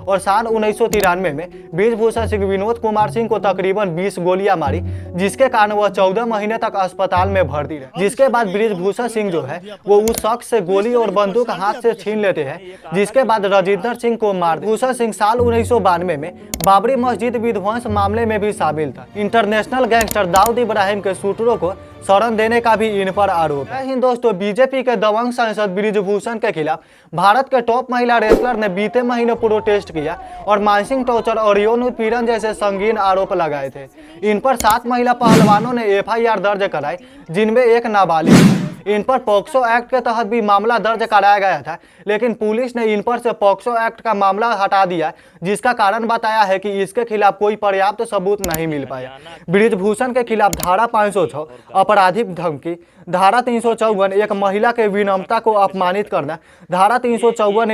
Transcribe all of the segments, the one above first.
और साल 1993 में बृजभूषण सिंह विनोद कुमार सिंह को तकरीबन 20 गोलियां मारी, जिसके कारण वह 14 महीने तक अस्पताल में भर्ती रहे। जिसके बाद बृजभूषण सिंह जो है वो उस शख्स से गोली और बंदूक हाथ से छीन लेते हैं, जिसके बाद राजिंदर सिंह को मार। भूषण सिंह साल 1992 में बाबरी मस्जिद विध्वंस मामले में भी शामिल था। इंटरनेशनल गैंगस्टर दाऊद इब्राहिम के शूटरों को शरण देने का भी इन पर आरोप है। इन दोस्तों, बीजेपी के दबंग सांसद बृजभूषण के खिलाफ भारत के टॉप महिला रेसलर ने बीते महीने प्रोटेस्ट किया और मानसिक टॉर्चर और यौन उत्पीड़न जैसे संगीन आरोप लगाए थे। इन पर 7 महिला पहलवानों ने एफआईआर दर्ज कराई, जिनमें एक नाबालिग। इन पर पॉक्सो एक्ट के तहत भी मामला दर्ज कराया गया था, लेकिन पुलिस ने इन पर से पॉक्सो एक्ट का मामला हटा दिया, जिसका कारण बताया है कि इसके खिलाफ कोई पर्याप्त सबूत नहीं मिल पाया। बृजभूषण के खिलाफ धारा 506 आपराधिक धमकी, धारा 354 एक महिला के विनम्रता को अपमानित करना, धारा 354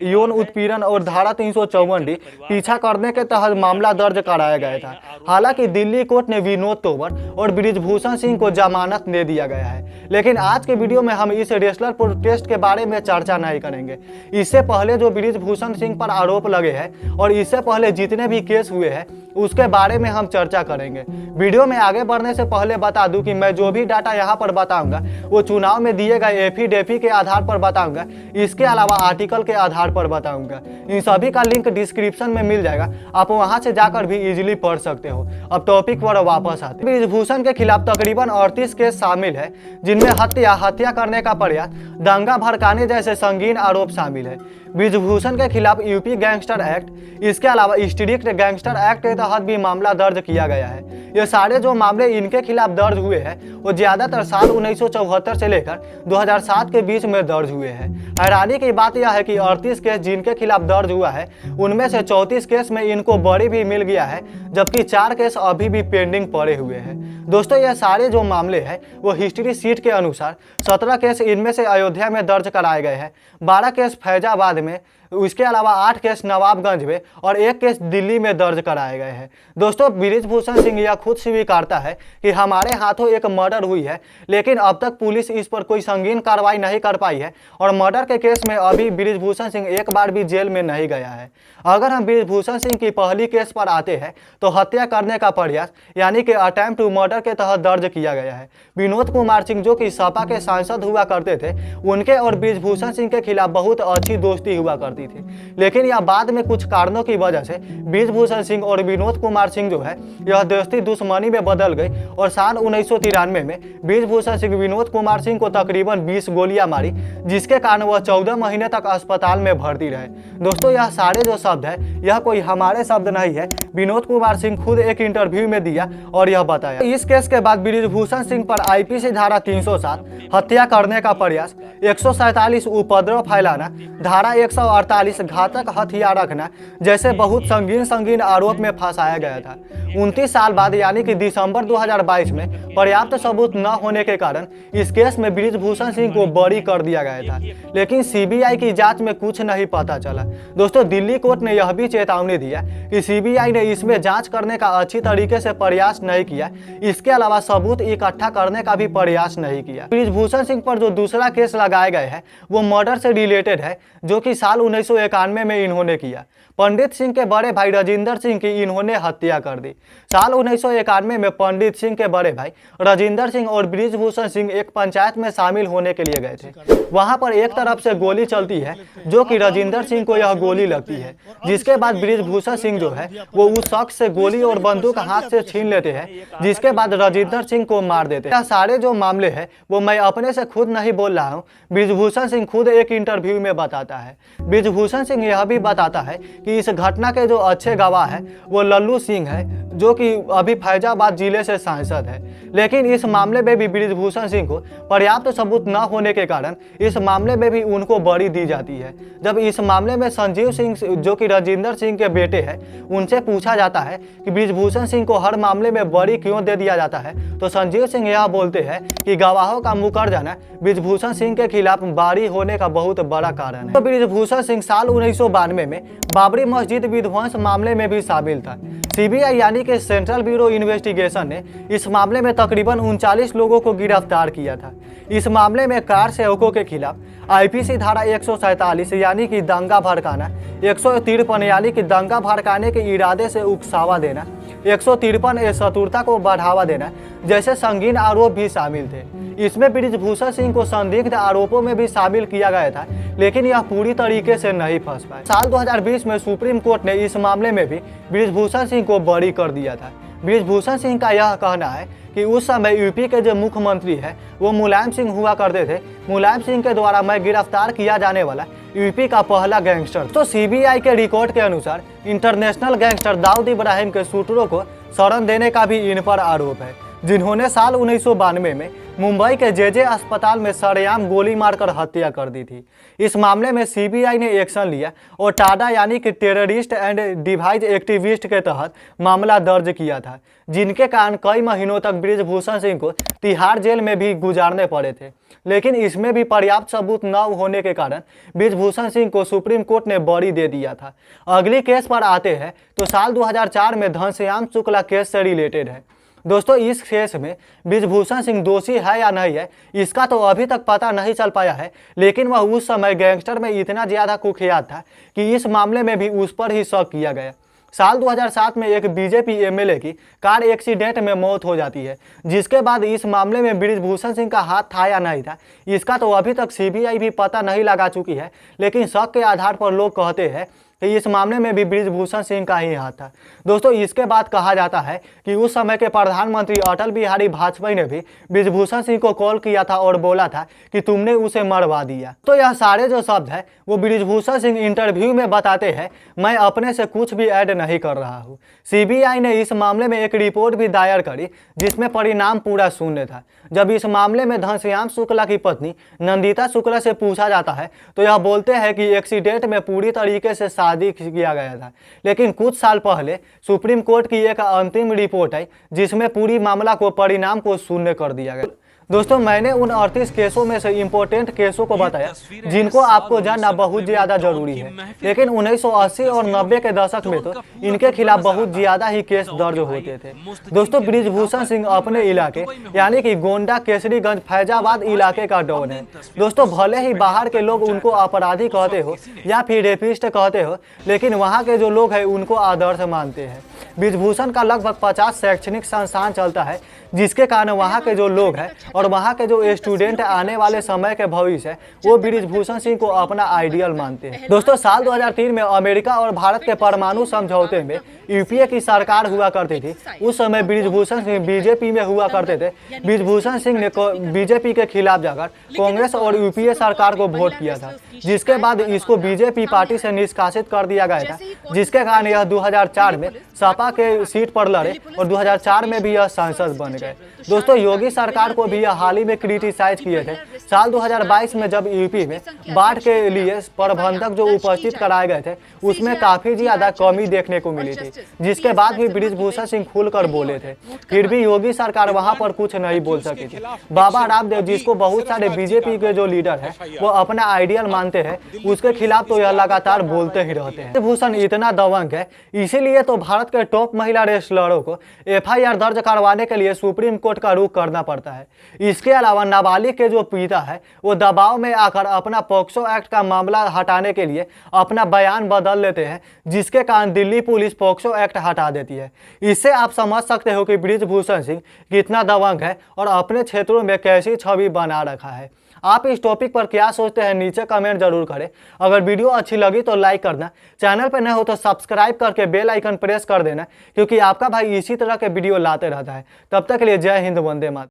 यौन उत्पीड़न और धारा 354D पीछा करने के तहत मामला दर्ज कराया गया था। हालांकि दिल्ली कोर्ट ने विनोद तोमर और बृजभूषण सिंह को जमानत दे दिया गया है। लेकिन आज के वीडियो में हम इस रेसलर प्रोटेस्ट के बारे में चर्चा नहीं करेंगे। इससे पहले जो बृजभूषण सिंह पर आरोप लगे हैं और इससे पहले जितने भी केस हुए हैं उसके बारे में हम चर्चा करेंगे। वीडियो में आगे बढ़ने से पहले बता दूं कि मैं जो भी डाटा यहाँ पर बताऊंगा वो चुनाव में दिए गए एफिडेविट के आधार पर बताऊंगा, इसके अलावा आर्टिकल के आधार पर बताऊंगा। इन सभी का लिंक डिस्क्रिप्शन में मिल जाएगा, आप वहां से जाकर भी इजीली पढ़ सकते हो। अब टॉपिक पर वापस आते हैं। बृजभूषण के खिलाफ तकरीबन 38 केस शामिल है, जिनमें हत्या करने का प्रयास, दंगा भड़काने जैसे संगीन आरोप शामिल है। बृजभूषण के खिलाफ यूपी गैंगस्टर एक्ट, इसके अलावा स्ट्रीट गैंगस्टर एक्ट के तहत भी मामला दर्ज किया गया है। ये सारे जो मामले इनके खिलाफ दर्ज हुए हैं वो ज्यादातर साल 1974 से लेकर 2007 के बीच में दर्ज हुए हैं। हैरानी की बात यह है कि 38 केस जिनके खिलाफ दर्ज हुआ है उनमें से 34 केस में इनको बरी भी मिल गया है, जबकि 4 केस अभी भी पेंडिंग पड़े हुए हैं। दोस्तों, ये सारे जो मामले हैं वो हिस्ट्री शीट के अनुसार 17 केस इनमें से अयोध्या में दर्ज कराए गए हैं, 12 केस फैजाबाद में, इसके अलावा 8 केस नवाबगंज में और 1 केस दिल्ली में दर्ज कराए गए हैं। दोस्तों, बृजभूषण सिंह यह खुद स्वीकारता है कि हमारे हाथों एक मर्डर हुई है, लेकिन अब तक पुलिस इस पर कोई संगीन कार्रवाई नहीं कर पाई है और मर्डर के केस में अभी बृजभूषण सिंह एक बार भी जेल में नहीं गया है। अगर हम बृजभूषण सिंह की पहली केस पर आते हैं तो हत्या करने का प्रयास यानी कि अटेम्प्ट टू मर्डर के तहत दर्ज किया गया है। विनोद कुमार सिंह जो कि सपा के सांसद हुआ करते थे, उनके और बृजभूषण सिंह के खिलाफ बहुत अच्छी दोस्ती हुआ करती थी, लेकिन यह बाद में कुछ कारणों की वजह से बृजभूषण सिंह और विनोद कुमार सिंह जो है यह दोस्ती दुश्मनी में बदल गई और साल 1993 में बृजभूषण सिंह विनोद कुमार सिंह को तकरीबन 20 गोलियां मारी, जिसके कारण वह 14 महीने तक अस्पताल में भर्ती रहे। दोस्तों, यह सारे जो शब्द है यह कोई हमारे शब्द नहीं है, विनोद कुमार सिंह खुद एक इंटरव्यू में दिया और यह बताया। इस केस के बाद बृजभूषण सिंह पर आईपीसी धारा 307 हत्या करने का प्रयास, 147 उपद्रव फैलाना, धारा 148 घातक हथियार रखना जैसे बहुत संगीन आरोप में फंसाया गया था। 29 साल बाद यानी कि दिसंबर 2022 में पर्याप्त सबूत न होने के कारण इस केस में बृजभूषण सिंह को बरी कर दिया गया था, लेकिन सीबीआई की जांच में कुछ नहीं पता चला। दोस्तों, दिल्ली कोर्ट ने यह भी चेतावनी दिया कि सीबीआई ने इसमें जांच करने का अच्छी तरीके से प्रयास नहीं किया, इसके अलावा सबूत इकट्ठा करने का भी प्रयास नहीं किया। बृजभूषण सिंह पर जो दूसरा केस लगाए गए हैं वो मर्डर से रिलेटेड है, जो कि साल 1991 में इन्होंने किया। पंडित सिंह के बड़े भाई राजिंदर सिंह की इन्होंने हत्या कर दी। साल 1991 में पंडित सिंह के बड़े भाई राजिंदर सिंह और बृजभूषण सिंह एक पंचायत में शामिल होने के लिए गए थे। वहां पर एक तरफ से गोली चलती है, जो कि राजिंदर सिंह को यह गोली लगती है, जिसके बाद बृजभूषण सिंह जो है वो उस शख्स से गोली और बंदूक हाथ से छीन लेते हैं, जिसके बाद राजिंदर सिंह को मार देते हैं। सारे जो मामले हैं वो मैं अपने से खुद नहीं बोल रहा हूँ, बृजभूषण सिंह खुद एक इंटरव्यू में बताता है। बृजभूषण सिंह यह भी बताता है कि इस घटना के जो अच्छे गवाह है वो लल्लू सिंह है, जो कि अभी फैजाबाद जिले से सांसद है। लेकिन इस मामले में भी बृजभूषण सिंह को पर्याप्त सबूत न होने के कारण इस मामले में भी उनको बरी दी जाती है। जब इस मामले में संजीव सिंह जो कि राजिंदर सिंह के बेटे हैं, उनसे पूछा जाता है कि बृजभूषण सिंह को हर मामले में बरी क्यों दे दिया जाता है, तो संजीव सिंह यह बोलते हैं कि गवाहों का मुकर जाना बृजभूषण सिंह के खिलाफ बारी होने का बहुत बड़ा कारण है। तो बृजभूषण सिंह साल 1992 में बाबरी मस्जिद विध्वंस मामले में भी शामिल था। सीबीआई यानी दिल्ली के सेंट्रल ब्यूरो इन्वेस्टिगेशन ने इस मामले में तकरीबन 39 लोगों को गिरफ्तार किया था। इस मामले में कार सेवकों के खिलाफ आईपीसी धारा 147 यानी कि दंगा भड़काना, 153 यानी कि दंगा भड़काने के इरादे से उकसावा देना, 153 शत्रुता को बढ़ावा देना जैसे संगीन आरोप भी शामिल थे। इसमें बृजभूषण सिंह को संदिग्ध आरोपों में भी शामिल किया गया था, लेकिन यह पूरी तरीके से नहीं फंस पाए। साल 2020 में सुप्रीम कोर्ट ने इस मामले में भी बृजभूषण सिंह को बरी कर दिया था। बृजभूषण सिंह का यह कहना है कि उस समय यूपी के जो मुख्यमंत्री है वो मुलायम सिंह हुआ करते थे। मुलायम सिंह के द्वारा मैं गिरफ्तार किया जाने वाला यूपी का पहला गैंगस्टर। तो सीबीआई के रिकॉर्ड के अनुसार इंटरनेशनल गैंगस्टर दाऊद इब्राहिम के शूटरों को शरण देने का भी इन पर आरोप है, जिन्होंने साल 1992 में मुंबई के जेजे अस्पताल में सरेआम गोली मारकर हत्या कर दी थी। इस मामले में सीबीआई ने एक्शन लिया और टाडा यानी कि टेररिस्ट एंड डिवाइस एक्टिविस्ट के तहत मामला दर्ज किया था, जिनके कारण कई महीनों तक बृजभूषण सिंह को तिहाड़ जेल में भी गुजारने पड़े थे। लेकिन इसमें भी पर्याप्त सबूत न होने के कारण बृजभूषण सिंह को सुप्रीम कोर्ट ने बरी दे दिया था। अगली केस पर आते हैं तो साल 2004 में घनश्याम शुक्ला केस से रिलेटेड है। दोस्तों, इस केस में बृजभूषण सिंह दोषी है या नहीं है इसका तो अभी तक पता नहीं चल पाया है, लेकिन वह उस समय गैंगस्टर में इतना ज़्यादा कुख्यात था कि इस मामले में भी उस पर ही शक किया गया। साल 2007 में एक बीजेपी एमएलए की कार एक्सीडेंट में मौत हो जाती है, जिसके बाद इस मामले में बृजभूषण सिंह का हाथ था या नहीं था इसका तो अभी तक सीबीआई भी पता नहीं लगा चुकी है, लेकिन शक के आधार पर लोग कहते हैं कि इस मामले में भी बृजभूषण सिंह का ही हाथ था। दोस्तों, इसके बाद कहा जाता है कि उस समय के प्रधानमंत्री अटल बिहारी वाजपेयी ने भी बृजभूषण सिंह को कॉल किया था और बोला था कि तुमने उसे मरवा दिया। तो यह सारे जो शब्द है वो बृजभूषण सिंह इंटरव्यू में बताते हैं, मैं अपने से कुछ भी ऐड नहीं कर रहा हूँ। सीबीआई ने इस मामले में एक रिपोर्ट भी दायर करी जिसमें परिणाम पूरा शून्य था। जब इस मामले में घनश्याम शुक्ला की पत्नी नंदिता शुक्ला से पूछा जाता है तो यह बोलते हैं कि एक्सीडेंट में पूरी तरीके से शादी किया गया था, लेकिन कुछ साल पहले सुप्रीम कोर्ट की एक अंतिम रिपोर्ट आई जिसमें पूरी मामला को परिणाम को शून्य कर दिया गया। दोस्तों, मैंने उन 38 केसों में से इम्पोर्टेंट केसों को बताया जिनको आपको जानना बहुत ज्यादा जरूरी है, लेकिन 1980 और 90 के दशक में तो इनके खिलाफ बहुत ज्यादा ही केस दर्ज होते थे। दोस्तों, बृजभूषण सिंह अपने इलाके यानी कि गोंडा, केसरीगंज, फैजाबाद इलाके का डॉन है। दोस्तों, भले ही बाहर के लोग उनको अपराधी कहते हो या फिर रेपिस्ट कहते हो, लेकिन वहाँ के जो लोग हैं उनको आदर्श मानते हैं। बृजभूषण का लगभग 50 शैक्षणिक संस्थान चलता है, जिसके कारण वहाँ के जो लोग हैं और वहाँ के जो स्टूडेंट आने वाले समय के भविष्य है वो बृजभूषण सिंह को अपना आइडियल मानते हैं। दोस्तों, साल 2003 में अमेरिका और भारत के परमाणु समझौते में यूपीए की सरकार हुआ करती थी। उस समय बृजभूषण सिंह बीजेपी में हुआ करते थे। बृजभूषण सिंह ने बीजेपी के खिलाफ जाकर कांग्रेस और यूपीए सरकार को वोट किया था, जिसके बाद इसको बीजेपी पार्टी से निष्कासित कर दिया गया था, जिसके कारण यह 2004 में सपा के सीट पर लड़े और 2004 में भी यह सांसद बन गए। दोस्तों, योगी सरकार को भी यह हाल ही में क्रिटिसाइज किए थे। साल 2022 में जब यूपी में बाढ़ के लिए प्रबंधक जो उपस्थित कराए गए थे उसमें काफी ज्यादा कमी देखने को मिली थी, जिसके बाद भी बृजभूषण सिंह खुलकर बोले थे। फिर भी योगी सरकार वहां पर कुछ नहीं बोल सकी थी। बाबा रामदेव, जिसको बहुत सारे बीजेपी के जो लीडर है वो अपना आइडियल मानते हैं, उसके खिलाफ तो यह लगातार बोलते ही रहते हैं। बृजभूषण इतना दबंग है, इसीलिए तो भारत के टॉप महिला रेसलरों को एफआईआर दर्ज करवाने के लिए सुप्रीम कोर्ट का रुख करना पड़ता है। इसके अलावा नाबालिग के जो पिता है वो दबाव में आकर अपना पॉक्सो एक्ट का मामला हटाने के लिए अपना बयान बदल लेते हैं, जिसके कारण दिल्ली पुलिस पॉक्सो एक्ट हटा देती है। इससे आप समझ सकते हो कि बृजभूषण सिंह कितना दबंग है और अपने क्षेत्रों में कैसी छवि बना रखा है। आप इस टॉपिक पर क्या सोचते हैं नीचे कमेंट जरूर करें। अगर वीडियो अच्छी लगी तो लाइक करना, चैनल पर नए हो तो सब्सक्राइब करके बेल आइकन प्रेस कर देना, क्योंकि आपका भाई इसी तरह के वीडियो लाते रहता है। तब तक के लिए जय हिंद, वंदे मातरम।